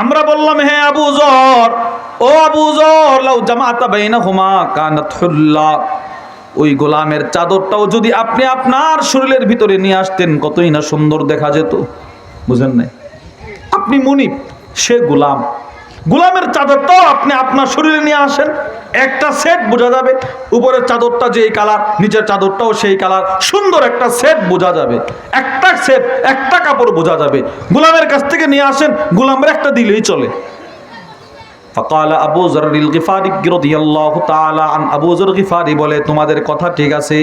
আমরা বললাম, হে আবু যর, ও আবু যর, লাউ জামাতা বাইনাহুমা কানাত হুল্লা, ওই গোলামের চাদরটাও যদি আপনি আপনার শরীরের ভিতরে নিয়ে আসতেন কতই না সুন্দর দেখা যেত। বুঝেন নাই? আপনি মুনিব, সে গোলাম, গোলামের চাদরটাও আপনি আপনার শরীরে নিয়ে আসেন, একটা সেট বোঝা যাবে। উপরের চাদরটা যেই কালার, নিচের চাদরটাও সেই কালার, সুন্দর একটা সেট বোঝা যাবে, একটা সেট, একটা কাপড় বোঝা যাবে। গোলামের কাছ থেকে নিয়ে আসেন, গোলামের একটা দিলেই চলে। ফাকালা আবু যররিল গিফারি রাদিয়াল্লাহু তাআলা আন, আবু যর গিফারি বলে, তোমাদের কথা ঠিক আছে,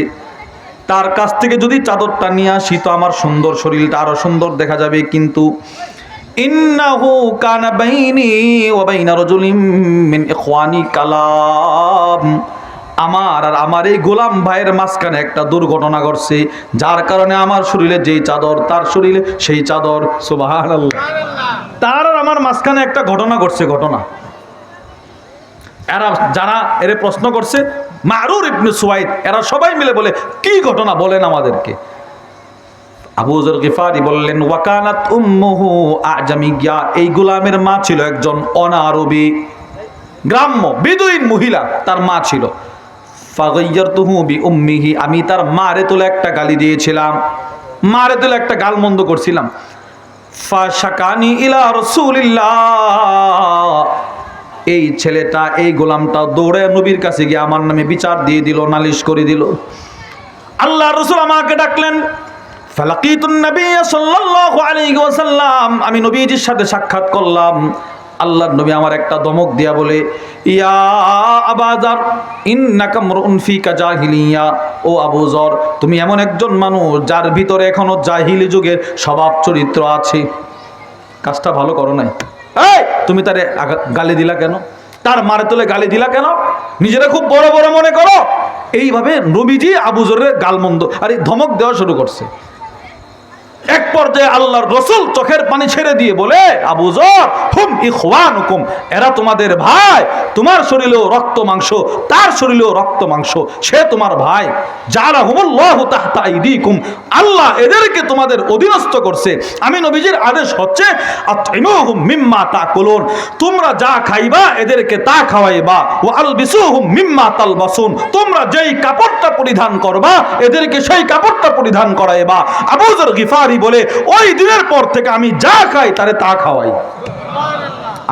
তার কাছ থেকে যদি চাদরটা নিয়ে আসি তো আমার সুন্দর শরীরটা আরো সুন্দর দেখা যাবে, কিন্তু ইন্নাহু কানা বাইনি ওয়া বাইনা রাজুলিম মিন ইখওয়ানি কালাম, আমার আর আমার এই গোলাম ভাইয়ের মাঝখানে একটা দুর্ঘটনা ঘটছে, যার কারণে আমার শরীরে যেই চাদর তার শরীরে সেই চাদর। সুবহানাল্লাহ। তার আর আমার মাঝখানে একটা ঘটনা ঘটছে। ঘটনা এরা যারা এর প্রশ্ন করছে, মারুর ইবনে সুয়াইদ, এরা সবাই মিলে বলে, কি ঘটনা বলেন আমাদেরকে। আবু যর গিফারি বললেন, ওয়াকানাত উম্মুহু আজামিয়া, এই গোলামের মা ছিল একজন অনারবী গ্রাম্য বেদুইন মহিলা, তার মা ছিল। ফাগাইয়ারতুহু বিউম্মিহি, আমি তার মারে তুলে একটা গালি দিয়েছিলাম, মারে তুলে একটা গালমন্দ করছিলাম। ফাশাকানি ইলা রাসূলিল্লাহ, এই ছেলেটা, এই গোলামটা দৌড়ে নবীর কাছে গিয়ে আমার নামে বিচার দিয়ে দিল, নালিশ করে দিল। আল্লাহর রাসূল আমাকে ডাকলেন, ফালাকিতুন নবী সাল্লাল্লাহু আলাইহি ওয়াসাল্লাম, আমি নবীজির সাথে সাক্ষাৎ করলাম। আল্লাহর নবী আমার একটা ধমক দিয়া বলে, ইয়া আবু যর ইন্নাকা মরউন ফিকা জাহিলিয়া, ও আবু যর, তুমি এমন একজন মানুষ যার ভিতরে এখনো জাহিলি যুগের স্বভাব চরিত্র আছে। কাজটা ভালো করো নাই। এই তুমি তারে গালি দিলা কেন? তার মারে তুলে গালি দিলা কেন? নিজেরা খুব বড় বড় মনে করো। এইভাবে নবীজি আবু যরের গালমন্দ আর ধমক দেওয়া শুরু করছে। এক পর্যায়ে আল্লাহর রাসূল চোখের পানি ছেড়ে দিয়ে বলে, আবু যর হুম ইখওয়ানুকুম, এরা তোমাদের ভাই, তোমার শরীরেও রক্ত মাংস, তার শরীরেও রক্ত মাংস, সে তোমার ভাই। জাআলাহুমুল্লাহু তাহতা আইদিকুম, আল্লাহ এদেরকে তোমাদের অধীনস্থ করছে। আমি নবীজির আদেশ হচ্ছে, আতইমুহুম মিম্মা তাকুলুন, তোমরা যা খাইবা এদেরকে তা খাওয়াইবা, ওয়া আলবিসুহুম মিম্মা তালবাসুন, তোমরা যেই কাপড়টা পরিধান করবা এদেরকে সেই কাপড়টা পরিধান করাইবা। আবু যর গিফারি বলে, ওই দিনের পর থেকে আমি যা খাই তারে তা খাওয়াই,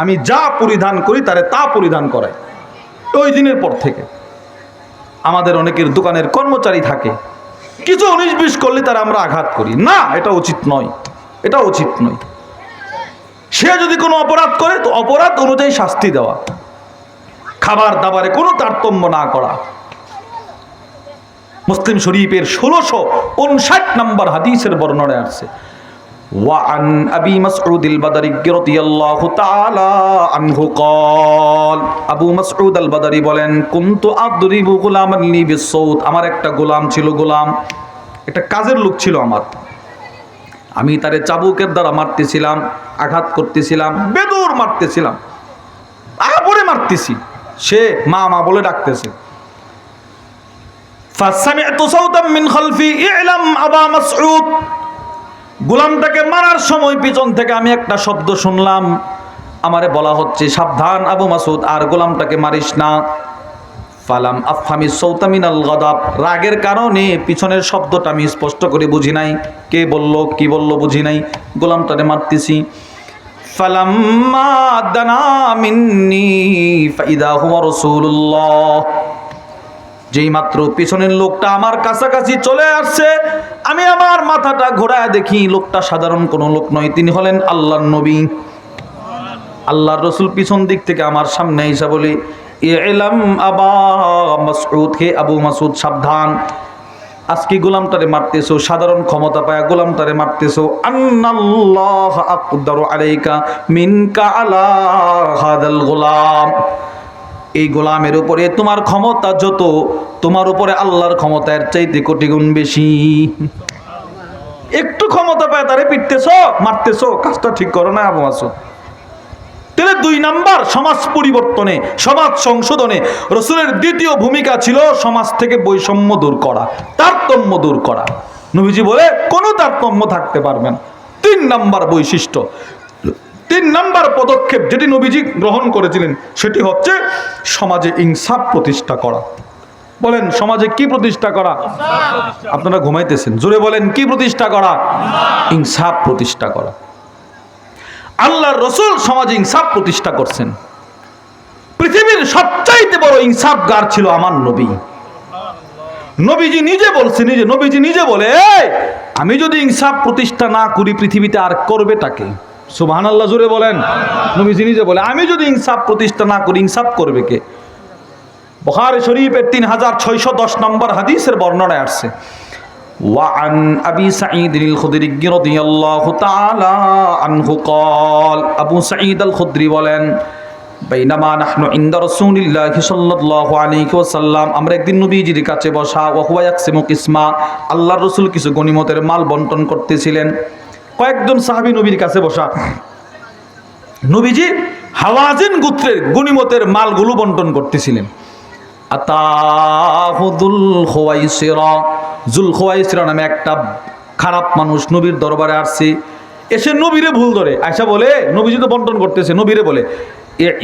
আমি যা পরিধান করি তারে তা পরিধান করাই। ওই দিনের পর থেকে আমাদের অনেকের দোকানের কর্মচারী থাকে, কিছু 19-20 করলে তারা আমরা আঘাত করি না, এটা উচিত নয়, এটা উচিত নয়। সে যদি কোনো অপরাধ করে তো অপরাধ অনুযায়ী শাস্তি দেওয়া, খাবার দাবারে কোনো তারতম্য না করা। মুসলিম শরীফের 1659 নম্বর হাদিসের বর্ণনায় আছে, ওয়ান আবি মাসউদ আল বদরি রাদিয়াল্লাহু তাআলা আনহু قال, আবু মাসউদ আল বদরি বলেন, কুনতু আদরিবু গুলামান লি বিসসাউত, আমার একটা গোলাম ছিল, গোলাম একটা কাজের লোক ছিল আমার, আমি তারে চাবুকের দ্বারা মারতেছিলাম, আঘাত করতেছিলাম, বেদুর মারতেছিলাম, আবরে মারতেছি, সে মা মা বলে ডাকতেছে। ফাসামি'তু সাওতাম মিন খালফি ই'লাম আবা মাসউদ, গোলামটাকে মারার সময় পিছন থেকে আমি একটা শব্দ শুনলাম, আমারে বলা হচ্ছে, সাবধান আবু মাসউদ, আর গোলামটাকে মারিস না। ফালাম আফহামি সাওতা মিনাল গাদাব, রাগের কারণে পিছনের শব্দটা আমি স্পষ্ট করে বুঝি নাই, কে বলল কি বলল বুঝি নাই, গোলামটাকে মারতেছি। ফালাম্মা দানা মিন্নি ফাইদা হুয়া রাসূলুল্লাহ, যেই মাত্র পিছনের লোকটা আমার কাছাকাছি চলে আসছে, আমি আমার মাথাটা ঘোরায় দেখি লোকটা সাধারণ কোনো লোক নয়, তিনি হলেন আল্লাহর নবী। আল্লাহর রাসূল পিছন দিক থেকে আমার সামনে এসে বলে, ইলাম আবা মাসউদ, হে আবু মাসউদ সাবধান, আজকে গোলামটারে মারতেছো, সাধারণ ক্ষমতা পায়া গোলামটারে মারতেছো, আন্নাল্লাহ আকদারু আলাইকা মিনকা আলা হাদাল গোলাম, এই গোলামের উপরে তোমার ক্ষমতা যত, তোমার উপরে আল্লাহর ক্ষমতার চাইতে কোটি গুণ বেশি। একটু ক্ষমতা পায় তারে পিটতেছো, মারতেছো, কাজটা ঠিক করো না আবু মাসউদ। তাহলে 2 নাম্বার, সমাজ পরিবর্তনে, সমাজ সংশোধনে রাসূলের দ্বিতীয় ভূমিকা ছিল সমাজ থেকে বৈষম্য দূর করা, তারতম্য দূর করা। নবীজি বলে কোনো তারতম্য থাকতে পারবে না। 3 নাম্বার বৈশিষ্ট্য, তিন নাম্বার পদক্ষেপ যেটি নবীজি গ্রহণ করেছিলেন সেটি হচ্ছে সমাজে ইনসাফ প্রতিষ্ঠা করা। বলেন সমাজে কি প্রতিষ্ঠা করা? আপনারা ঘুমাইতেছেন, জোরে বলেন কি প্রতিষ্ঠা করা? ইনসাফ প্রতিষ্ঠা করা। আল্লাহর রাসূল সমাজে ইনসাফ প্রতিষ্ঠা করছেন। পৃথিবীর সবচাইতে বড় ইনসাফগার ছিল আমার নবী। নবীজি নিজে বলছে, নবীজি নিজে বলে, আমি যদি ইনসাফ প্রতিষ্ঠা না করি পৃথিবীতে আর করবেটাকে? সুবহানাল্লাহ, জোরে বলেন। নবীজি নিজে বলে, আমি যদি ইনসাফ প্রতিষ্ঠা না করি ইনসাফ করবে কে? বুখারী শরীফের 3610 নম্বর হাদিসের বর্ণনায় আসছে, وعن أبي سعيد الخدري رضي الله تعالى عنه قال أبو سعيد الخدري বলেন, বাইনামা নাহনু ইনদা রাসূলিল্লাহি সাল্লাল্লাহু আলাইহি ওয়াসাল্লাম, আমরা একদিন নবীজির কাছে বসা, ওয়া হুয়া ইয়াকসিমু কিসমা, আল্লাহর রাসূল কিছু গনিমতের মাল বন্টন করতেছিলেন। কয়েকজন সাহাবী নবীর কাছে বসা, নবীজি হাওয়াজিন গোত্রের গনিমতের মালগুলো বন্টন করতেছিলেন। আতাহুদুল খুয়াইসিরা, জুল খুয়াইসিরা নামে একটা খারাপ মানুষ নবীর দরবারে আসছে। এসে নবীরে ভুল ধরে, আয়সা বলে, নবীজি তো বন্টন করতেছে, নবীরে বলে,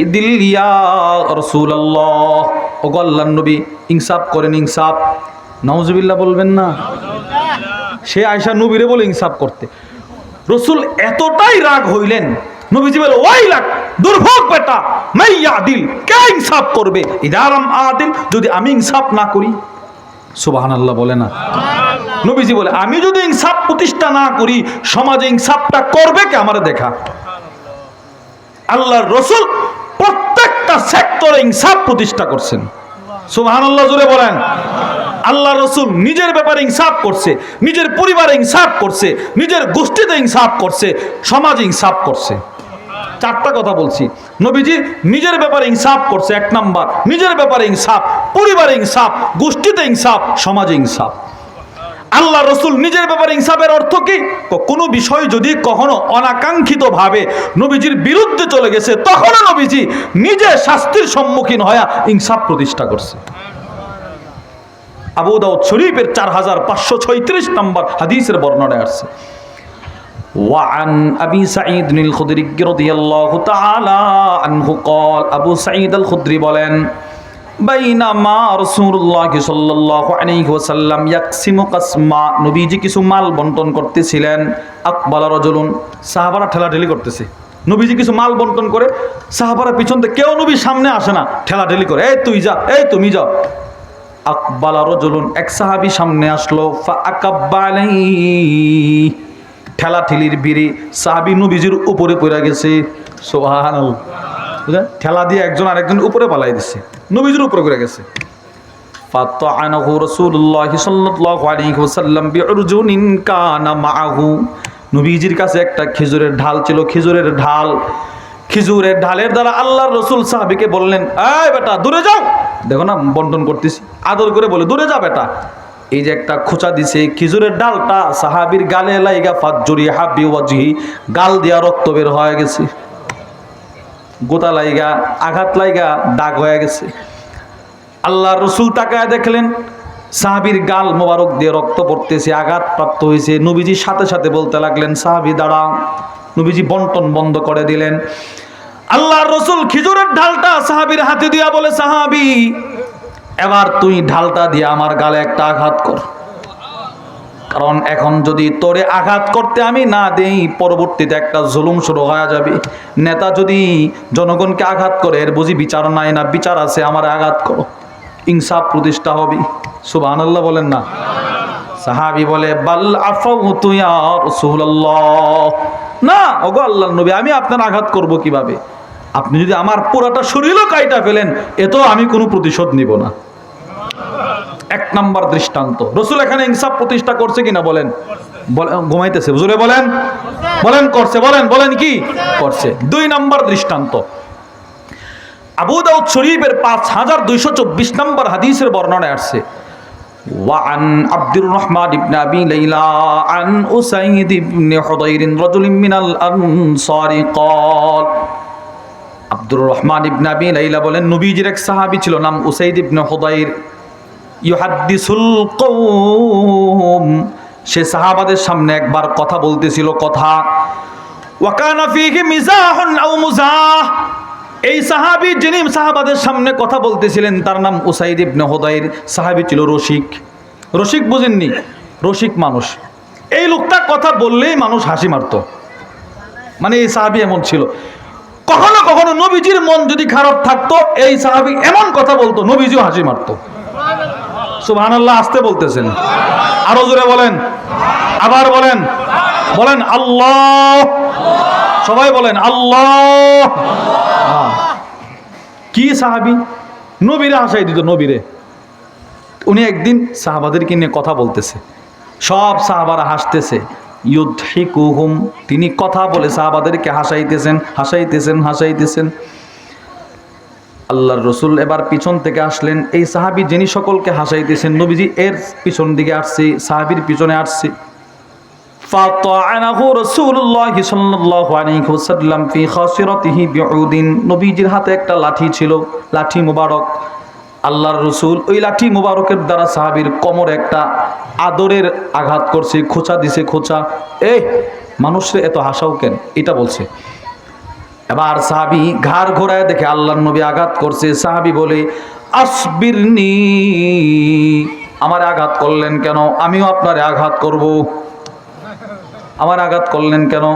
ইদিল ইয়া রাসূলুল্লাহ, ওগো আল্লাহর নবী ইনসাফ করেন, ইনসাফ। নাউজুবিল্লাহ বলবেন না? সে আয়সা নবীরে বলে ইনসাফ করতে। রাসূল এতটাই রাগ হইলেন, নবীজি বলে, ওয়াইলাক, দুর্ভোগ বেটা, মাইয়া দিল, কে ইনসাফ করবে? ইদারাম আদিল, যদি আমি ইনসাফ না করি। সুবহানাল্লাহ বলে না? নবীজি বলে, আমি যদি ইনসাফ প্রতিষ্ঠা না করি সমাজে ইনসাফটা করবে কে? আমারে দেখা। আল্লাহর রাসূল প্রত্যেকটা সেক্টরে ইনসাফ প্রতিষ্ঠা করছেন। সুবহানাল্লাহ, জোরে বলেন। আল্লাহর রাসূল নিজের ব্যাপারে ইনসাফ করছে, নিজের পরিবারে ইনসাফ করছে, নিজের গোষ্ঠীতে ইনসাফ করছে, সমাজে ইনসাফ করছে। চারটা কথা বলছি। নবীজি নিজের ব্যাপারে ইনসাফ করছে, এক নাম্বার নিজের ব্যাপারে ইনসাফ, পরিবারে ইনসাফ, গোষ্ঠীতে ইনসাফ, সমাজে ইনসাফ। আল্লাহ রাসূল নিজের ব্যাপারে ইনসাফের অর্থ কি? কোনো বিষয় যদি কখনো অনাকাঙ্ক্ষিতভাবে নবীজির বিরুদ্ধে চলে গেছে, তখনও নবীজি নিজে শাস্তির সম্মুখীন হয়ে ইনসাফ প্রতিষ্ঠা করছে। আবু দাউদ শরীফের 4536 নম্বর হাদিসের বর্ণনায় আসছে, وعن أبي سعيد الخدري رضي الله تعالى عنه قال أبو سعيد الخدري বলেন, বাইনামা রাসূলুল্লাহ সাল্লাল্লাহু আলাইহি ওয়াসাল্লাম ইয়াকসিমু কাসমা, নবীজি কিছু মাল বন্টন করতেছিলেন। আকবালা রাজুলুন, সাহাবারা ঠেলাঠেলি করতেছে। নবীজি কিছু মাল বন্টন করে, সাহাবারা পিছন থেকে, কেউ নবীর সামনে আসে না, ঠেলাঠেলি করে, এই তুই যা, এই তুমি যাও। আকবালা রাজুলুন, এক সাহাবী সামনে আসলো, ফাআকাব্বা আলাইহি, ঠেলাঠেলির বিড়ি সাহাবী নবীজির উপরে পড়ে গেছে। সুবহানাল্লাহ, ঠেলা দিয়ে একজন আরেকজন উপরে পালাই দিচ্ছে, নবীজির উপরে পড়ে গেছে। ফাতাআনাহু রাসূলুল্লাহ সাল্লাল্লাহু আলাইহি ওয়াসাল্লাম বিউরজুনিন কানা মাআহু, নবীজির কাছে একটা খেজুরের ঢাল ছিল, খেজুরের ঢাল, খেজুরের ঢালের দ্বারা আল্লাহর রাসূল সাহাবীকে বললেন, এই বেটা দূরে যাও, দেখো না বন্টন করতেছি, আদর করে বলে, দূরে যা বেটা। এই যে একটা খোঁচা দিছে, খেজুরের ডালটা সাহাবীর গালে লাইগা ফাজরি হাবি ওয়াজহি, গাল দিয়া রক্ত বের হয়ে গেছে, গোতা লাইগা, আঘাত লাইগা দাগ হয়ে গেছে। আল্লাহর রাসূল তাকায় দেখলেন সাহাবীর গাল মোবারক দিয়ে রক্ত পড়তেছে, আঘাত প্রাপ্ত হয়েছে। নবীজি সাথে সাথে বলতে লাগলেন, সাহাবী দাঁড়াও। নবীজি বন্টন বন্ধ করে দিলেন। আল্লাহর রাসূল খেজুরের ঢালটা সাহাবীর হাতে দিয়া বলে, সাহাবী এবার তুই ঢালটা দিয়ে আমার গালে একটা আঘাত কর, কারণ এখন যদি তোরে আঘাত করতে আমি না দেই পরবর্তীতে একটা জুলুম শুরু হয়ে যাবে। নেতা যদি জনগণকে আঘাত করে এর বুঝি বিচার নাই না? বিচার আছে, আমার আঘাত করো, ইনসাফ প্রতিষ্ঠা হবে। সুবহানাল্লাহ বলেন না? সাহাবী বলে, বাল আফাউতু ইয়া রাসূলুল্লাহ, না ওগো আল্লাহর নবী, আমি আপনার আঘাত করব কিভাবে? আপনি যদি আমার পুরাটা শরীরও কাইটা ফেলেন এতো আমি কোনো প্রতিশোধ নিব না। এক নাম্বার দৃষ্টান্ত, রাসূল এখানে ইনসাফ প্রতিষ্ঠা করছে কিনা বলেন? ঘুমাইতেছে, হুজুরে বলেন, বলেন করছে, বলেন বলেন কি করছে। দুই নাম্বার দৃষ্টান্ত, আবু দাউদ শরীফের 5224 নম্বর হাদিসের বর্ণনায় আসছে, وعن عبد الرحمن بن أبي ليلى عن أسيد بن حضير رجل من الأنصار قال, আব্দুর রহমান ইবনে আবি লাইলা বলেন, নবীজির এক সাহাবী ছিল, নাম উসাইদ ইবনে হুদাইর, ইউহাদ্দিসুল কওম, সে সাহাবাদের সামনে একবার কথা বলতেছিল, কথা। ওয়া কানা ফীহি মিজাহুন আও মুজাহ। এই সাহাবী যিনি সাহাবাদের সামনে কথা বলতেছিলেন তার নাম উসাইদ ইবনে হুদাইর। সাহাবী ছিল রসিক। রসিক বুঝেননি? রসিক মানুষ। এই লোকটা কথা বললেই মানুষ হাসি মারত। মানে এই সাহাবী এমন ছিল। কখনো কখনো নবীজির মন যদি খারাপ থাকতো এই সাহাবী এমন কথা বলতো নবীজিও হাসি মারত। সুবহানাল্লাহ। আসতে বলতেছেন, আরো জোরে বলেন, আবার বলেন, বলেন আল্লাহ। সবাই বলেন আল্লাহ। কি সাহাবী? নবীরে হাসাই দিত, নবীরে। উনি একদিন সাহাবাদেরকে নিয়ে কথা বলতেছে, সব সাহাবারা হাসতেছে। ইউদহিকুহুম, তিনি কথা বলে সাহাবাদেরকে হাসাইতেছেন হাসাইতেছেন হাসাইতেছেন। আল্লাহর রাসূল এবার পিছন থেকে আসলেন। এই সাহাবী যিনি সকলকে হাসাইতেছেন নবীজি এর পিছন দিকে আসছে, সাহাবীর পিছনে আসছে। ফাতাআনাহু রাসূলুল্লাহ সাল্লাল্লাহু আলাইহি ওয়াসাল্লাম ফি খাসিরাতিহি বিউদিন। নবীজির হাতে একটা লাঠি ছিল, লাঠি মুবারক। আল্লাহর রাসূল ওই লাঠি মুবারকের দ্বারা সাহাবীর কোমরে একটা আদরের আঘাত করছে, খোঁচা দিছে, খোঁচা। এই মানুষরে এত হাসাও কেন, এটা বলছে। এবার সাহাবী ঘাড় ঘোরায় দেখে আল্লাহর নবী আঘাত করছে। সাহাবী বলে আসবিরনি, আমার আঘাত করলেন কেন? আমিও আপনারে আঘাত করব। আমার আঘাত করলেন কেন?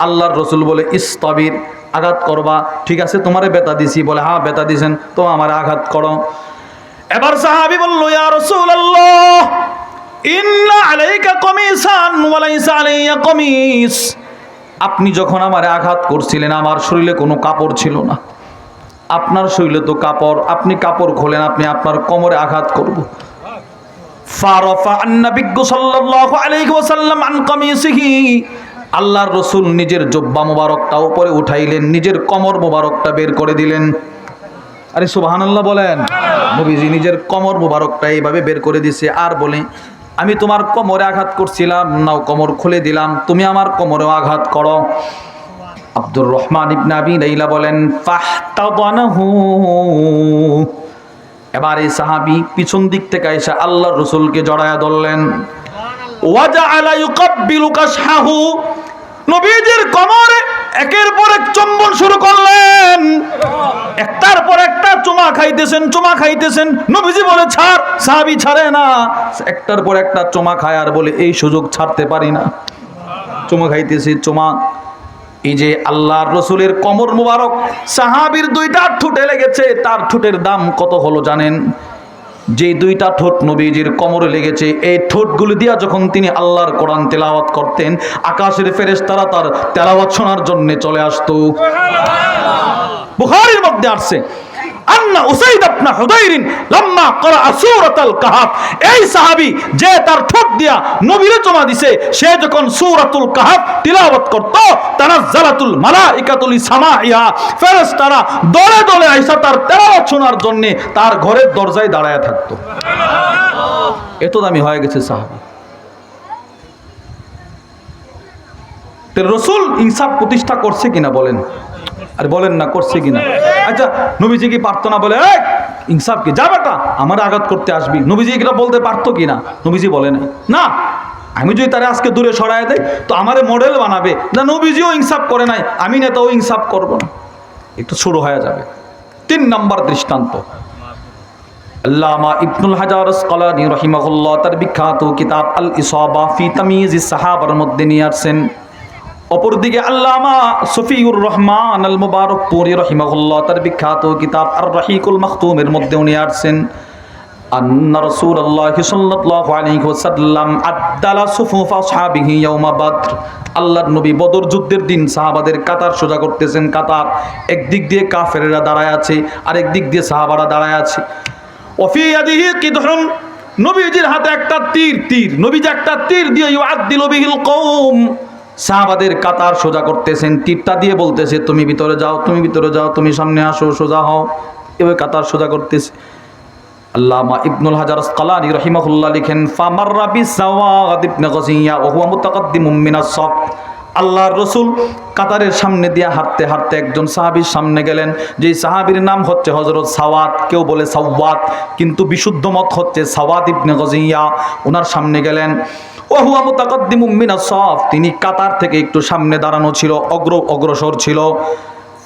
আল্লাহর রাসূল বলে ইস্তাবির, আঘাত করবা, ঠিক আছে তোমারে বেতা দিছি। বলে হ্যাঁ বেতা দিছেন, তো আমার আঘাত করো। এবার সাহাবী বলল ইয়া রাসূলুল্লাহ ইন্না আলাইকা কমিসান ওয়া লাইসা আলাইয়া কমিস। আপনি যখন আমারে আঘাত করছিলেন আমার শরীরে কোনো কাপড় ছিল না, আপনার শরীরে তো কাপড়, আপনি কাপড় খোলেন, আপনি আপনার কোমরে আঘাত করব। ফারাফা আন-নবী সাল্লাল্লাহু আলাইহি ওয়াসাল্লাম আন কামিসিহি, আল্লাহর রাসূল নিজের জুব্বা মোবারকটা উপরে উঠাইলেন, নিজের কোমর মোবারকটা বের করে দিলেন। আরে সুবহানাল্লাহ বলেন। নবীজি নিজের কোমর মোবারকটা এইভাবে বের করে দিয়েছে আর বলে আমি তোমার কোমরে আঘাত করছিলাম, নাও কোমর খুলে দিলাম, তুমি আমার কোমরেও আঘাত করো। আব্দুর রহমান ইবনে আবি লাইলা বলেন ফাহতাদানাহু। এবার এই সাহাবী পিছন দিক থেকে এসে আল্লাহর রাসূলকে জড়ায়া ধরলেন। ওয়াজআলা ইউকাব্বিলু কাশহাহু, নবীজির কোমরে একের পর এক চুম্বন শুরু করলেন। একটার পর একটা চুমা খাইতেছেন, চুমা খাইতেছেন। নবীজি বলে ছাড়, সাহাবী ছাড়ে না। একটার পর একটা চুমা খায় আর বলে এই সুযোগ ছাড়তে পারি না। চুমা খাইতেছে, চুমা। এই যে আল্লাহর রাসূলের কোমর মোবারক সাহাবীর দুইটা ঠোঁটে লেগেছে, তার ঠোঁটের দাম কত হলো জানেন? যে দুইটা ঠোঁট নবীজির কোমরে লেগেছে, এই ঠোঁটগুলো দিয়া যখন তিনি আল্লাহর কোরআন তেলাওয়াত করতেন আকাশের ফেরেশতারা তার তেলাওয়াত শোনার জন্য চলে আসতো। বুখারীর মধ্যে আসছে আন্না উসাইদ ইবনে হুদাইর লাম্মা ক্বারা সূরাতুল কাহফ, এই সাহাবী যে তার ঠোঁট দিয়া নবীরে চুমা দিছে, সে যখন সূরাতুল কাহফ তিলাওয়াত করত তানাজ্জালাতুল মালাইকাতু লিসামাইহা, ফেরেশতারা দলে দলে আইসা তার তেলাওয়াত শোনার জন্য তার ঘরের দরজায় দাঁড়ায় থাকতো। এত দামি হয়ে গেছে সাহাবী। তো রাসূল ইনসাফ প্রতিষ্ঠা করছে কিনা বলেন? আর বলেন না করছে কিনা? আচ্ছা নবীজি কি পারতো না বলে এই ইনসাফ কি, যা বেটা আমার আঘাত করতে আসবি? নবীজি এটা বলতে পারতো কিনা? নবীজি বলে নাই। না, আমি যদি তারে আজকে দূরে সরায় দেয় তো আমারে মডেল বানাবে। না, নবীজিও ইনসাফ করে নাই, আমি নেতাও ইনসাফ করব না, একটু শুরু হয়ে যাবে। 3 নম্বর দৃষ্টান্ত আল্লামা ইবনুল হাজার আসকালানী রাহিমাহুল্লাহ তার বিখ্যাত কিতাব আল ইসাবা ফি তাময়িজিস সাহাবার মধ্যে নিয়ে আসছেন। অপরদিকে আল্লামা সফিউর রহমান আল মুবারকপুরি রাহিমাহুল্লাহ তার বিখ্যাত কিতাব আর রাহিকুল মাখতুমের মধ্যে উনি আসছেন আন্না রাসূলুল্লাহ সাল্লাল্লাহু আলাইহি ওয়াসাল্লাম আদালা সুফুফ আসহাবিহি ইয়াউমা বদর। আল্লাহর নবী বদর যুদ্ধের দিন সাহাবাদের কাতার সোজা করতেছেন। কাতার একদিক দিয়ে কাফেররা দাঁড়ায় আছে, আর একদিক দিয়ে সাহাবারা দাঁড়ায় আছে। ওয়াফি ইয়াদিহি কিদহুন, নবীজির হাতে একটা তীর, নবীজি একটা তীর দিয়ে ইউআদ্দিলু বিহিল কওম, সাহাবাদের কাতার সোজা করতেছেন। তীরটা দিয়ে বলতেছে তুমি ভিতরে যাও, তুমি ভিতরে যাও, তুমি সামনে আসো, সোজা হও। এভাবে কাতার সোজা করতেছে। আল্লামা ইবনুল হাজার আসকালানী রাহিমাহুল্লাহ লিখেন ফামাররা বিসাওয়াদ ইবনে গাজিয়া ওয়া হুয়া মুতাকাদ্দিমুম মিনাস সাফ। আল্লাহর রসুল কাতারের সামনে দিয়ে হাঁটতে হাঁটতে একজন সাহাবীর সামনে গেলেন, যেই সাহাবীর নাম হচ্ছে হযরত সাওয়াদ, কেউ বলে সাওয়াদ, কিন্তু বিশুদ্ধ মত হচ্ছে সাওয়াদ ইবনে গজিয়া। ওনার সামনে গেলেন। ওয়া হুয়া মুতাকাদ্দিমুম মিনাস সাফ, তিনি কাতার থেকে একটু সামনে দাঁড়ানো ছিল, অগ্রসর ছিল।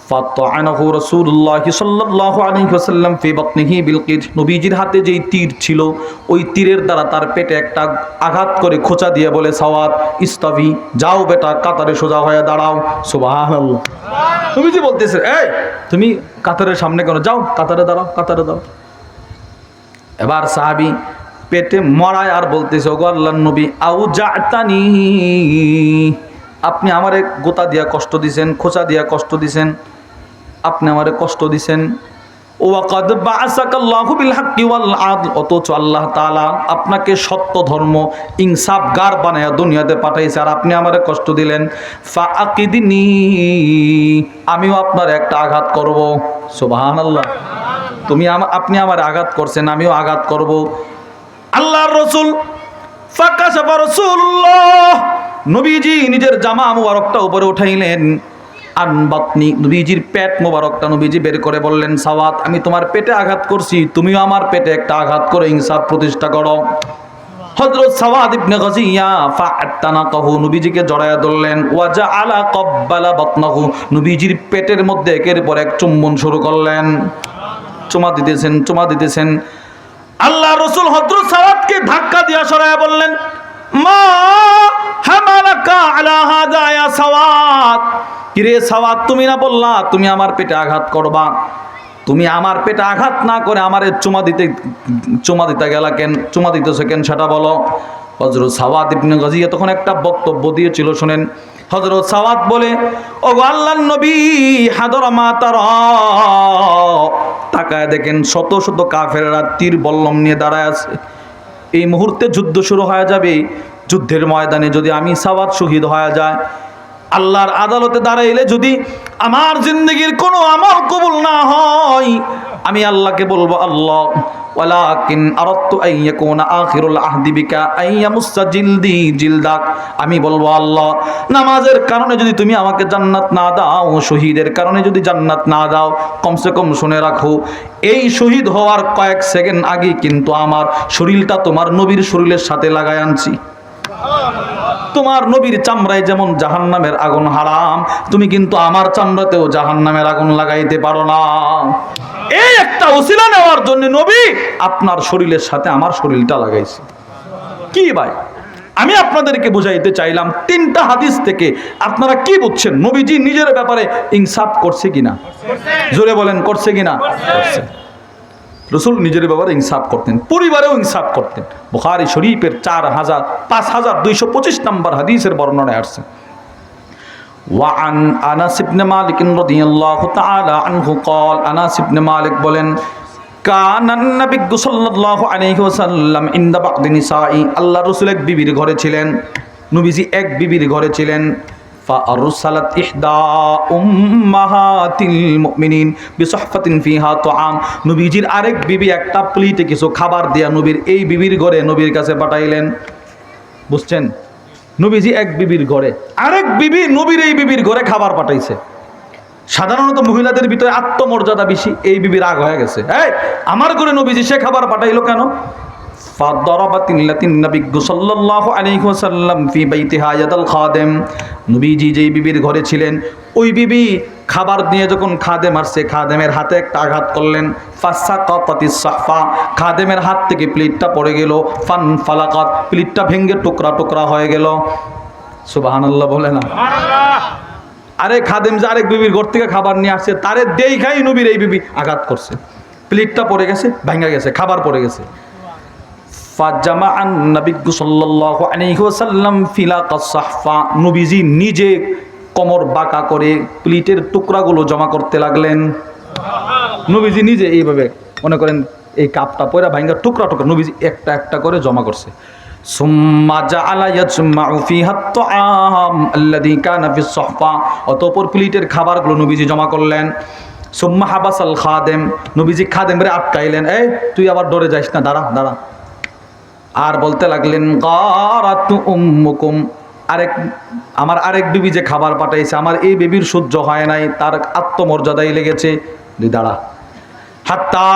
ফাতাআনাহু রাসূলুল্লাহ সাল্লাল্লাহু আলাইহি ওয়াসাল্লাম ফি বাতনিহি বিল কির, নবীজির হাতে যেই তীর ছিল ওই তীরের দ্বারা তার পেটে একটা আঘাত করে খোঁচা দিয়ে বলে, সাওয়াদ ইস্তাফি, যাও বেটা কাতারে সোজা হয়ে দাঁড়াও। সুবহানাল্লাহ। নবীজি বলতেছে, এই তুমি কাতারের সামনে কেন, যাও কাতারে দাঁড়াও, কাতারে দাঁড়াও। এবার সাহাবী পেটে মরায় আর বলতেছে, ওগো আল্লাহর নবী, আউজাতানি, আপনি আমারে গোতা দিয়া কষ্ট দিছেন, খোঁচা দিয়া কষ্ট দিছেন, আপনি আমারে কষ্ট দিছেন। ওয়াকাদ বাআসাকাল্লাহু বিল হাক্কি ওয়াল আদল, অথচ আল্লাহ তাআলা আপনাকে সত্য ধর্ম ইনসাফগার বানায়া দুনিয়াতে পাঠাইছে, আর আপনি আমারে কষ্ট দিলেন। ফাআকিদিনি, আমিও আপনার একটা আঘাত করব। সুবহানাল্লাহ। আপনি আমার আঘাত করছেন, আমিও আঘাত করব। আল্লাহর রাসূল ফাকাশাফা রাসূলুল্লাহ, নবীজি নিজের জামা মুবারকটা উপরে উঠাইলেন। আনবাতনি, নবীজির পেট মোবারকটা নবীজি বের করে বললেন, সাওয়াত, আমি তোমার পেটে আঘাত করছি, তুমিও আমার পেটে একটা আঘাত করে ইনসাফ প্রতিষ্ঠা করো। হযরত সাওয়াদ ইবনে গজিয়া ফাআতানাকাহু, নবীজিকে জড়ায়া ধরলেন। ওয়াজআলা ক্বাব্বালা বাতনাহু, নবীজির পেটের মধ্যে একের পর এক চুম্বন শুরু করলেন, চুমা দিতেছেন, চুমা দিতেছেন। আল্লাহ রাসূল হযরত সাওয়াদকে ধাক্কা দিয়া সরায়া বললেন, মা হামালাকা আলা হাযা ইয়া সাওয়াদ, কিরে সাওয়াদ, তুমি না বললা তুমি আমার পেটে আঘাত করবা, তুমি আমার পেটে আঘাত না করে আমারে চুমা দিতে গেলা কেন, চুমা দিতেছো কেন সেটা বলো। হযরত সাওয়াদ ইবনে গজিয়া তখন একটা বক্তব্য দিয়েছিল, শুনেন। হযরত সাওয়াদ বলে, ওগো আল্লাহর নবী, হাদরা মা তারা, তাকায় দেখেন শত শত কাফেররা তীর বল্লম নিয়ে দাঁড়ায় আছে। এই মুহূর্তে যুদ্ধ শুরু হয়ে যাবে। যুদ্ধের ময়দানে যদি আমি সাওয়াদ শহীদ হয়ে যায়, আল্লাহর আদালতে দাঁড়াইলে যদি আমার জিন্দগির কোনো আমল কবুল না হয়, আমি আল্লাহকে বলবো, আল্লাহ ওয়ালাকিন আরাদতু আন ইয়াকুনা আখিরুল আহদি বিকা আইয়ামুসা জিলদি জিলদাক, আমি বলবো, আল্লাহ নামাজের কারণে যদি তুমি আমাকে জান্নাত না দাও, শহীদের কারণে যদি জান্নাত না দাও, কমসে কম শুনে রাখো, এই শহীদ হওয়ার কয়েক সেকেন্ড আগে কিন্তু আমার শরীরটা তোমার নবীর শরীরের সাথে লাগাই আনছি। তোমার নবীর চামড়ায় যেমন জাহান্নামের আগুন হারাম, তুমি কিন্তু আমার চামড়াতেও জাহান্নামের আগুন লাগাইতে পারো না। এই একটা ওসিলা নেওয়ার জন্য নবী আপনার শরীরের সাথে আমার শরীরটা লাগাইছে। কি ভাই, আমি আপনাদেরকে বুঝাইতে চাইলাম তিনটা হাদিস থেকে আপনারা কি বুঝছেন, নবীজি নিজের ব্যাপারে ইনসাফ করছে কিনা? জোরে বলেন, করছে কিনা? করছে। রসুল নিজের ব্যাপারে ইনসাফ করতেন, পরিবারেও ইনসাফ করতেন। বুখারী শরীফের 5225 নম্বর হাদিসের বর্ণনায় আসছে। ওয়ান আনাস ইবনে মালিক রাদিয়াল্লাহু তাআলা আনহু قال, আনাস ইবনে মালিক বলেন, কানান নবী সাল্লাল্লাহু আলাইহি ওয়াসাল্লাম ইনদা বা'দি নিসাই, আল্লাহর রাসূল এক বিবির ঘরে ছিলেন। নবীজি এক বিবির ঘরে ছিলেন। ফাআরসালাত ইহদা উম্মাহাতিল মুমিনিন বিসহফাতিন ফিহা তুআম, নবীজির আরেক বিবি একটা প্লেটে কিছু খাবার দিয়া নবীর এই বিবির ঘরে নবীর কাছে পাঠাইলেন। বুঝছেন, নবীজি এক বিবির ঘরে, আরেক বিবি নবীর এই বিবির ঘরে খাবার পাঠাইছে। সাধারণত মহিলাদের ভিতরে আত্মমর্যাদা বেশি, এই বিবির রাগ হয়ে গেছে, এই আমার ঘরে নবীজি সে খাবার পাঠাইলো কেন? নবীজি যেই বিবির ঘরে ছিলেন ওই বিবি খাবার নিয়ে যখন খাদেম আসছে, খাদেমের হাতে একটা আঘাত করলেন। খাদেমের হাত থেকে প্লেটটা পড়ে গেল। ফান ফালাকাত, প্লেটটা ভেঙে টুকরা টুকরা হয়ে গেল। সুবহানাল্লাহ বলে না? আরে খাদেম যে আরেক বিবির ঘর থেকে খাবার নিয়ে আসছে, তারে দেখাই নবীর এই বিবি আঘাত করছে, প্লেটটা পড়ে গেছে, ভেঙে গেছে, খাবার পড়ে গেছে। নবীজি নিজে কোমর বাঁকা করে প্লেটের টুকরাগুলো জমা করতে লাগলেন। নবীজি নিজে এইভাবে মনে করেন এই কাপটা পয়রা ভাঙ্গা টুকরা টুকরা নবীজি একটা একটা করে জমা করছে। অতঃপর প্লেটের খাবারগুলো নবীজি জমা করলেন। সুম্মা হাবাসাল খাদেম, নবীজি খাদেমরে আটকাইলেন, এই তুই আবার ডরে যাইস না, দাঁড়া দাঁড়া। আর বলতে লাগলেন, গারাতু উম্মুকুম, আমার আরেক বিবি যে খাবার পাঠাইছে, আমার এই বিবির সহ্য হয় নাই, তার আত্মমর্যাদায় লেগেছে, দাঁড়া। হাত্তা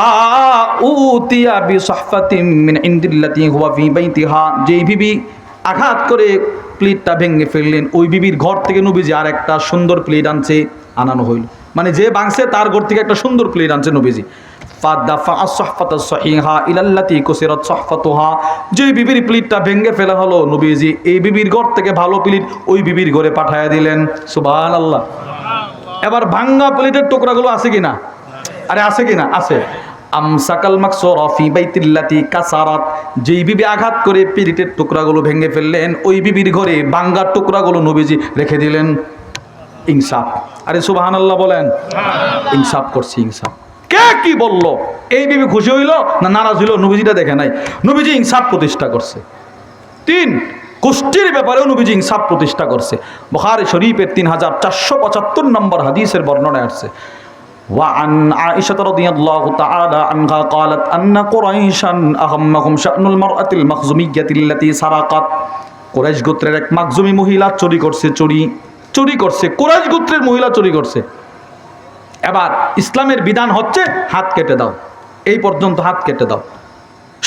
উতিয়া বিসহফাতিন মিন ইনদিল্লাতি হুয়া ফি বাইতিহা, যেই বিবি আঘাত করে প্লেটটা ভেঙে ফেললেন, ওই বিবির ঘর থেকে নবীজি আর একটা সুন্দর প্লেট আনানো হইল। মানে যে ভাঙছে তার ঘর থেকে একটা সুন্দর প্লেট আনছে নবীজি। যে বিবির প্লেটটা ভেঙে ফেলা হলো, নবীজি এই বিবির ঘর থেকে ভালো প্লেট ওই বিবির ঘরে পাঠায়া দিলেন। সুবহানাল্লাহ। এবার ভাঙ্গা প্লেটের টুকরাগুলো আছে কিনা? আরে আছে কিনা? আছে। আমসাকাল মাকসুরা ফি বাইতিল্লাতি কাসারাত, যেই বিবি আঘাত করে প্লেটের টুকরাগুলো ভেঙে ফেললেন, ওই বিবির ঘরে ভাঙ্গা টুকরাগুলো নবীজি রেখে দিলেন। ইনসাফ। আরে সুবহানাল্লাহ বলেন। ইনসাফ করছি, ইনসাফ। কে কি বললো? এই বিবি খুশি হইল না নারাজ হইল? নবীজিটা দেখে নাই। নবীজি ইনসাফ প্রতিষ্ঠা করছে। 3 গোষ্ঠীর ব্যাপারেও নবীজি ইনসাফ প্রতিষ্ঠা করছে। বুখারী শরীফের 3475 নম্বর হাদিসের বর্ণনায় আসছে। وعن عائشة رضي الله تعالى عنها قالت أن قريشا أهمهم شأن المرأة المخزومية التي سرقت। কুরাইশ গোত্রের এক মাখজুমি মহিলা চুরি করছে, চুরি করছে, কুরাইশ গোত্রের মহিলা চুরি করছে। এবার ইসলামের বিধান হচ্ছে হাত কেটে দাও, এই পর্যন্ত হাত কেটে দাও।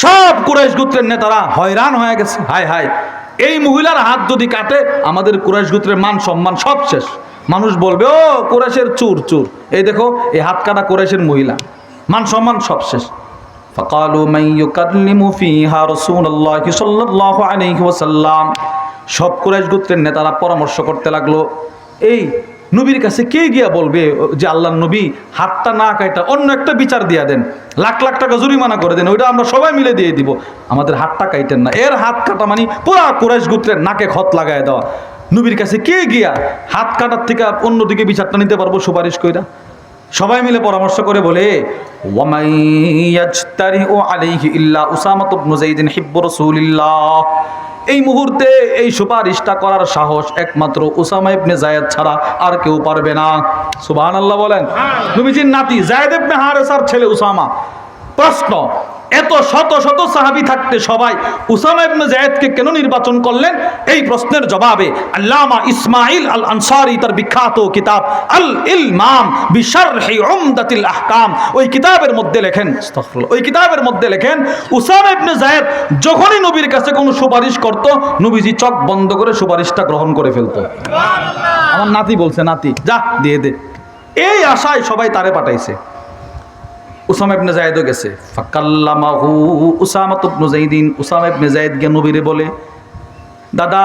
সব কুরাইশ গোত্রের নেতারা হয়রান হয়ে গেছে, হায় হায়, এই মহিলার হাত যদি কাটে আমাদের কুরাইশ গোত্রের মান সম্মান সব শেষ। মানুষ বলবে ও কুরাইশের চোর চোর, এই দেখো এই হাত কাটা কুরাইশের মহিলা, মান সম্মান সব শেষ। ফাকালু মান ইউকাল্লিমু ফিহা রাসূলুল্লাহি সাল্লাল্লাহু আলাইহি ওয়াসাল্লাম। সব কুরাইশ গোত্রের নেতারা পরামর্শ করতে লাগলো, এই নবীর কাছে কে গিয়া বলবে যে আল্লাহর নবী হাতটা না কাটা অন্য একটা বিচার দিয়া দেন, লাখ লাখ টাকা জরিমানা করে দেন, ওইটা আমরা সবাই মিলে দিয়ে দিব, আমাদের হাতটা কাইতেন না। এর হাত কাটা মানে পুরা কুরাইশ গোত্রের নাকে খত লাগায় দেওয়া। নবীর কাছে কে গিয়া হাত কাটার থেকে অন্যদিকে বিচারটা নিতে পারবো সুপারিশ কইরা? সবাই মিলে পরামর্শ করে বলে, ওয়ামাইয়াজতারিউ আলাইহি ইল্লা উসামা ইবনে যায়েদ হিব্বু রাসূলিল্লাহ। এই মুহূর্তে এই সুপারিশটা করার সাহস একমাত্র উসামা ইবনে যায়েদ ছাড়া আর কেউ পারবে না। সুবহানাল্লাহ বলেন। নবীজির নাতি যায়েদ ইবনে হারেসার ছেলে উসামা। প্রশ্ন, এত শত শত সাহাবী থাকতে সবাই উসামা ইবনে যায়েদকে কেন নির্বাচন করলেন? এই প্রশ্নের জবাবে আল্লামা ইসমাইল আল আনসারী তার বিখ্যাত কিতাব আল ইলমাম বিশরহি উমদাতিল আহকাম, ওই কিতাবের মধ্যে লেখেন, আস্তাগফিরুল্লাহ, ওই কিতাবের মধ্যে লেখেন উসামা ইবনে যায়েদ যখনই নবীর কাছে কোনো সুপারিশ করত, নবীজি চোখ বন্ধ করে সুপারিশটা গ্রহণ করে ফেলতো। সুবহানাল্লাহ। আমার নাতি বলছে, নাতি যা দিয়ে দে, এই আশায় সবাই তারে পাঠাইছে। উসামা ইবনে যায়েদও গেছে। ফাকাল্লামাহু উসামা ইবনে যায়েদিন। উসামা ইবনে যায়েদ গিয়ে নবীরে বলে, দাদা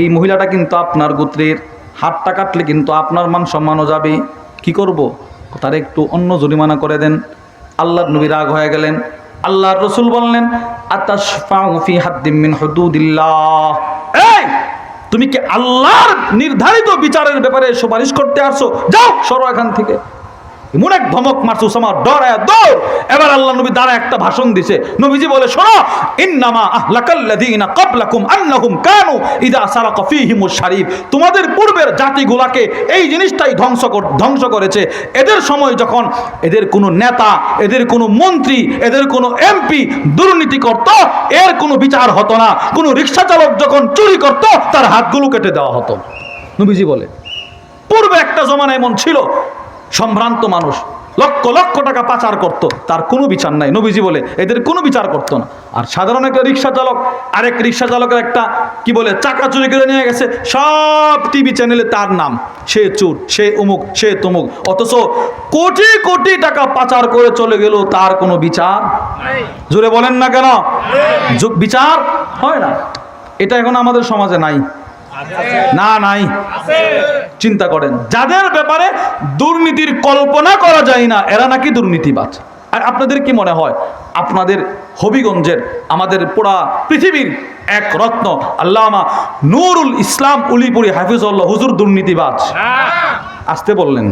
এই মহিলাটা কিন্তু আপনার গোত্রের, হাতটা কাটলে কিন্তু আপনার মান সম্মানও যাবে, কি করব? তার একটু অন্য জরিমানা করে দেন। আল্লাহর নবী রাগ হয়ে গেলেন। আল্লাহর রাসূল বললেন, আতাশফাউ ফি হাদ্দিম মিন হুদুদিল্লাহ। এই তুমি কি আল্লাহর নির্ধারিত বিচারের ব্যাপারে সুপারিশ করতে আসছো? যাও সরো এখান থেকে। এমন এক ধমক মারছে উসামা, ডরায়া দৌড়। এবার আল্লাহ নবী দ্বারা একটা ভাষণ দিছে। নবীজি বলে, শোনো, ইন্নামা আহলাকাল্লাযীনা ক্বাবলাকুম আন্নাহুম কানু ইযা সারাকা ফীহিমুশ শারীফ। তোমাদের পূর্বের জাতিগুলাকে এই জিনিসটাই ধ্বংস করেছে। এদের সময় যখন এদের কোনো নেতা, এদের কোনো মন্ত্রী, এদের কোনো এমপি দুর্নীতি করত, এর কোনো বিচার হতো না। কোনো রিকশা চালক যখন চুরি করত, তার হাতগুলো কেটে দেওয়া হতো। নবীজি বলে, পূর্বে একটা জমানা এমন ছিল, সম্ভ্রান্ত মানুষ লক্ষ লক্ষ টাকা পাচার করত, তার কোনো বিচার নাই। নবীজি বলে এদের কোনো বিচার করতো না। আর সাধারণ একটা রিক্সা চালক আরেক রিক্সা চালকের একটা কি বলে চাকা চুরি করে নিয়ে গেছে, সব টিভি চ্যানেলে তার নাম, সে চোর, সে অমুক, সে তমুক, অথচ কোটি কোটি টাকা পাচার করে চলে গেল, তার কোনো বিচার? জোরে বলেন না কেন? বিচার হয় না। এটা এখন আমাদের সমাজে নাই না? নাই। চিন্তা করেন, যাদের ব্যাপারে দুর্নীতির কল্পনা করা যায় না, এরা নাকি দুর্নীতিবাজ। আর আপনাদের কি মনে হয় আপনাদের হবিগঞ্জের, আমাদের পুরা পৃথিবীর এক রত্ন আল্লামা নুরুল ইসলাম উলিপুরি হাফিজুল্লাহ হুজুর দুর্নীতিবাজ? আসতে বললেন,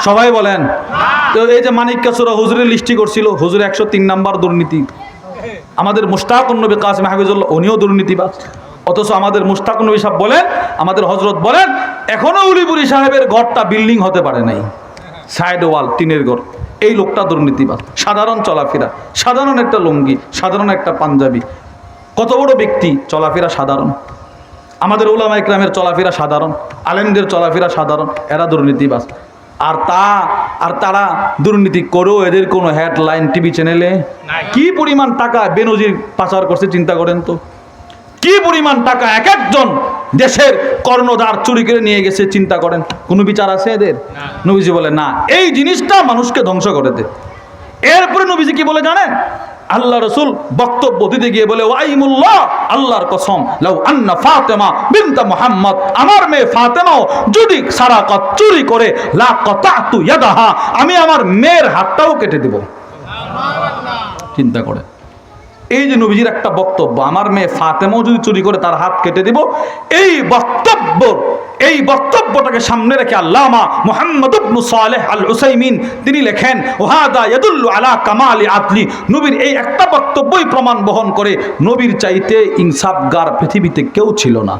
সবাই বলেন। তো এই যে মানিককাছড়া হুজুরের লিস্টি করছিল, হুজুর 103 নাম্বার দুর্নীতি। আমাদের মুশতাকুন নবী কাসিম হাফিজুল্লাহ উনিও দুর্নীতিবাজ। অথচ আমাদের মুশতাকুন নবী সাহেব বলেন, আমাদের হযরত বলেন, এখনো উলিপুরি সাহেবের ঘরটা বিল্ডিং হতে পারে নাই, সাইড ওয়াল, টিনের ঘর। এই লোকটা দুর্নীতিবাজ। সাধারণ চলাফেরা, সাধারণ একটা লুঙ্গি, সাধারণ একটা পাঞ্জাবি, কত বড় ব্যক্তি, চলাফেরা সাধারণ। আমাদের উলামা ইকরামের চলাফেরা সাধারণ, আলেমদের চলাফেরা সাধারণ, এরা দুর্নীতিবাজ। আর তারা দুর্নীতি করেও এদের কোনো হেডলাইন টিভি চ্যানেলে কি পরিমাণ টাকা বেনজির পাচার করছে চিন্তা করেন তো। কি পরিমাণ টাকা এক একজন দেশের কর্ণধার চুরি করে নিয়ে গেছে চিন্তা করেন। কোনো বিচার আছে এদের? নবীজি বলে না, এই জিনিসটা মানুষকে ধ্বংস করে দেয়। এরপরে নবীজি কি বলে জানেন? আল্লাহ রাসূল বক্তব্য দিতে গিয়ে বলে ওয়াইমুল্লাহ, আল্লাহর কসম, লাউ আন্না ফাতেমা বিনত মুহাম্মদ, আমার মেয়ে ফাতেমাও যদি সারাকাত চুরি করে লা কাতাতু ইয়াদাহা, আমি আমার মেয়ের হাতটাও কেটে দেব। চিন্তা করে, এই যে নবীজির একটা বক্তব্য, আমার মেয়ে ফাতেমাও যদি চুরি করে তার হাত কেটে দেব, এই বক্তব্যটাকে সামনে রেখে আল্লামা মুহাম্মদ ইবনে সালেহ আল উসাইমিন তিনি লেখেন ওয়াহাদা ইয়াদুল্লু আলা কামালি আদলি, নবীর এই একটা বক্তব্যই প্রমাণ বহন করে নবীর চাইতে ইনসাফগার পৃথিবীতে কেউ ছিল না,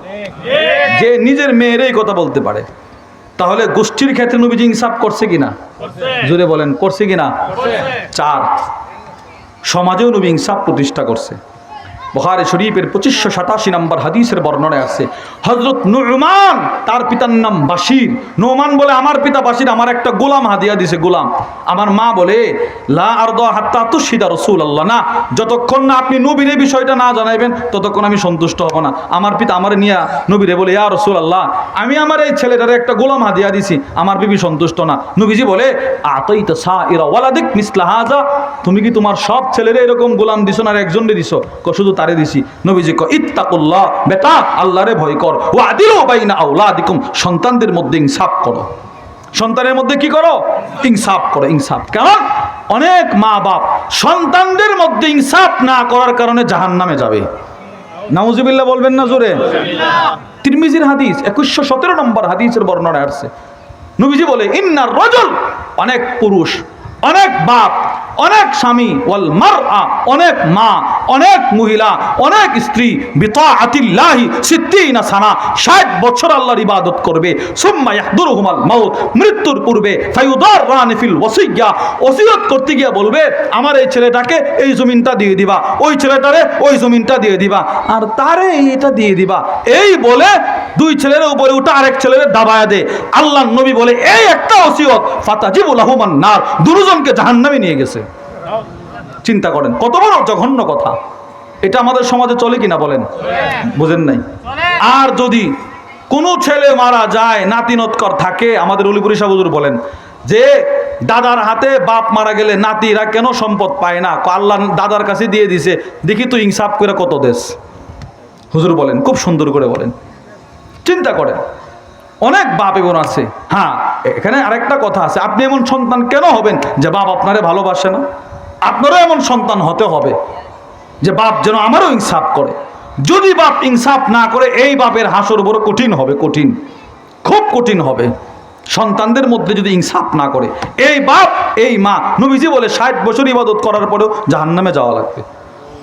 যে নিজের মেয়ের এই কথা বলতে পারে। তাহলে গোষ্ঠীর ক্ষেত্রে নবীজি ইনসাফ করছে কিনা? জোরে বলেন, করছে কিনা? 4, সমাজেও নবী ইনসাফ প্রতিষ্ঠা করছে। বুখারী শরীফের 2587 নম্বর হাদিসের বর্ণনায় আছে, হযরত নু'মান, তার পিতার নাম বাশির। নু'মান বলে আমার পিতা বাশির আমার একটা গোলাম হাদিয়া দিয়েছে, গোলাম। আমার মা বলে লা আরদা হাত্তা তুশহিদা রাসূলুল্লাহ, না, যতক্ষণ না আপনি নবীর এই বিষয়টা না জানাইবেন ততক্ষণ আমি সন্তুষ্ট হব না। আমার পিতা আমারে নিয়া নবীরে বলে ইয়া রাসূলুল্লাহ, আমি আমার এই ছেলেটারে একটা গোলাম হাদিয়া দিছি, আমার বিবি সন্তুষ্ট না। নবীজি বলে আতাইতা সাইরা ওয়ালাদিক মিসলা হাযা, তুমি কি তোমার সব ছেলেরে এরকম গোলাম দিছো না, আর একজনরে দিছো? শুধু তারে দিছি। নবীজি কয় ইত্তাকুল্লাহ, বেটা আল্লাহরে ভয় কর, ওয়াদিলু বাইনা আওলাদিকুম, সন্তানদের মধ্যে ইনসাফ করো। সন্তানের মধ্যে কি করো? ইনসাফ করো। ইনসাফ, কারণ অনেক মা বাপ সন্তানদের মধ্যে ইনসাফ না করার কারণে জাহান্নামে যাবে। নাউজুবিল্লাহ বলবেন না জোরে? তিরমিজির হাদিস 2117 নম্বর হাদিসের বর্ণনা আসছে, নবীজি বলে ইন্নার রাজুল, অনেক পুরুষ, অনেক বাপ, অনেক স্বামী, ওয়াল মারআ, অনেক মা, অনেক মহিলা, অনেক স্ত্রী, বিতাআতিল্লাহি 60 সানা, 60 বছর আল্লাহর ইবাদত করবে। সুম্মা ইয়াহদুরুহুমাল মাউত, মৃত্যুর পূর্বে ফায়ুদাররানি ফিল ওয়াসিয়্যা, ওসিয়ত করতে গিয়ে বলবে আমার এই ছেলেটাকে এই জমিনটা দিয়ে দিবা, ওই ছেলেটারে ওই জমিনটা দিয়ে দিবা, আর তারে এটা দিয়ে দিবা। এই বলে দুই ছেলের উপরে উঠে আরেক ছেলেরে দাবায়া দে। আল্লাহর নবী বলে এই একটা ওসিয়ত ফাতাজিবু লাহুমান নার, দুজনকে জাহান্নামে নিয়ে গেছে। চিন্তা করেন কত বড় জঘন্য কথা। এটা আমাদের সমাজে চলে কিনা বলেন? বুঝেন নাই? আর যদি কোনো ছেলে মারা যায়, নাতিনৎকর থাকে, আমাদের অলিপুরি সাহেব হুজুর বলেন যে দাদার হাতে বাপ মারা গেলে নাতিরা কেন সম্পদ পায় না? আল্লাহ দাদার কাছে দিয়ে দিছে, দেখি তুই ইনসাফ করে কত দেশ। হুজুর বলেন, খুব সুন্দর করে বলেন। চিন্তা করেন, অনেক বাপ এবং আছে। হ্যাঁ, এখানে আরেকটা কথা আছে, আপনি এমন সন্তান কেন হবেন যে বাপ আপনারে ভালোবাসে না? আপনারও এমন সন্তান হতে হবে যে বাপ যেন আমারও ইনসাফ করে। যদি বাপ ইনসাফ না করে, এই বাপের হাসর বড় কঠিন হবে, কঠিন, খুব কঠিন হবে। সন্তানদের মধ্যে যদি ইনসাফ না করে এই বাপ এই মা, নবীজি বলে 60 বছর ইবাদত করার পরেও জাহান্নামে যাওয়া লাগবে।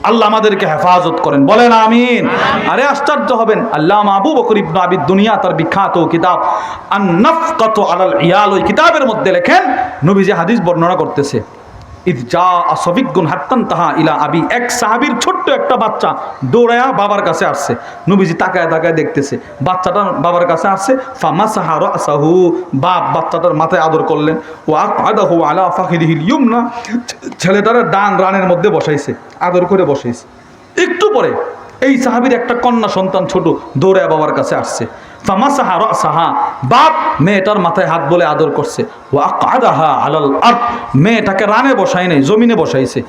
আল্লাহ আমাদেরকে হেফাজত করেন, বলেন আমিন। আরে আশ্চর্য হবেন, আল্লামা আবু বকর ইবনে আবি দুনিয়া তার বিখ্যাত কিতাব আন-নাফকাতু আলাল ইয়াল, ওই কিতাবের মধ্যে লেখেন, নবীজি হাদিস বর্ণনা করতেছে, এক সাহাবীর ছোট্ট একটা বাচ্চা দৌড়ায়া বাবার কাছে আসছে। নবীজি তাকায় তাকায় দেখতেছে, বাচ্চাটা বাবার কাছে আসছে। ফামাসাহা রাসাহু, বাপ বাচ্চাটার মাথায় আদর করলেন। ওয়া আদাহু আলা ফাখিদিহিল ইয়ুমনা, ছেলেটার ডান রানের মধ্যে বসাইছে, আদর করে বসাইছে। একটু পরে এই সাহাবীর একটা কন্যা সন্তান ছোট দৌড়ায়া বাবার কাছে আসছে। ফামাসাহা রাসাহা, বাপ মেয়েটার মাথায় হাত বলে আদর করছে। ওয়া আকাদাহা আলাল আরদ, মেয়েটাকে রানে বসায় নাই, জমিনে বসাইছে।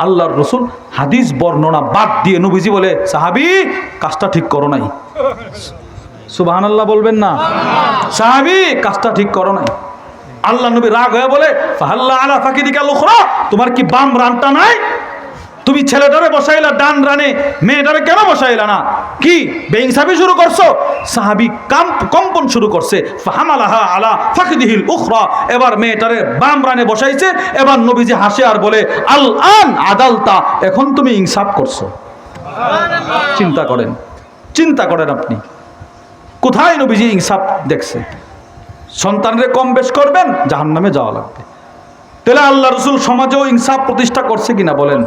আল্লাহর রাসূল হাদিস বর্ণনা বাদ দিয়ে নবীজি বলে, সাহাবী কাজটা ঠিক করো নাই। সুবহানাল্লাহ বলবেন না? সাহাবী কাজটা ঠিক করো নাই। আল্লাহ নবী রাগ হয়ে বলে, ফাহাল্লা আলা ফাকিদিকা লুখরা, তোমার কি বাম রানটা নাই? তুমি ছেলেটারে বসাইলা ডান রানে, মেয়েটারে কেন বসাইলা না? কি বেইনসাফি শুরু করছো? সাহাবী কম্পন শুরু করছে। ফাহামালাহা আলা ফাকিদিহিল উখরা, এবার মেয়েটারে বাম রানে বসাইছে। এবার নবীজি হাসে আর বলে, আল আন আদালতা, এখন তুমি ইনসাফ করছো। চিন্তা করেন, চিন্তা করেন আপনি কোথায় নবীজি ইনসাফ দেখছে? সন্তানরে কম বেশ করবেন, জাহান্নামে যাওয়া লাগবে। তাহলে আল্লাহ রাসূল সমাজেও ইনসাফ প্রতিষ্ঠা করছে কিনা বলেন?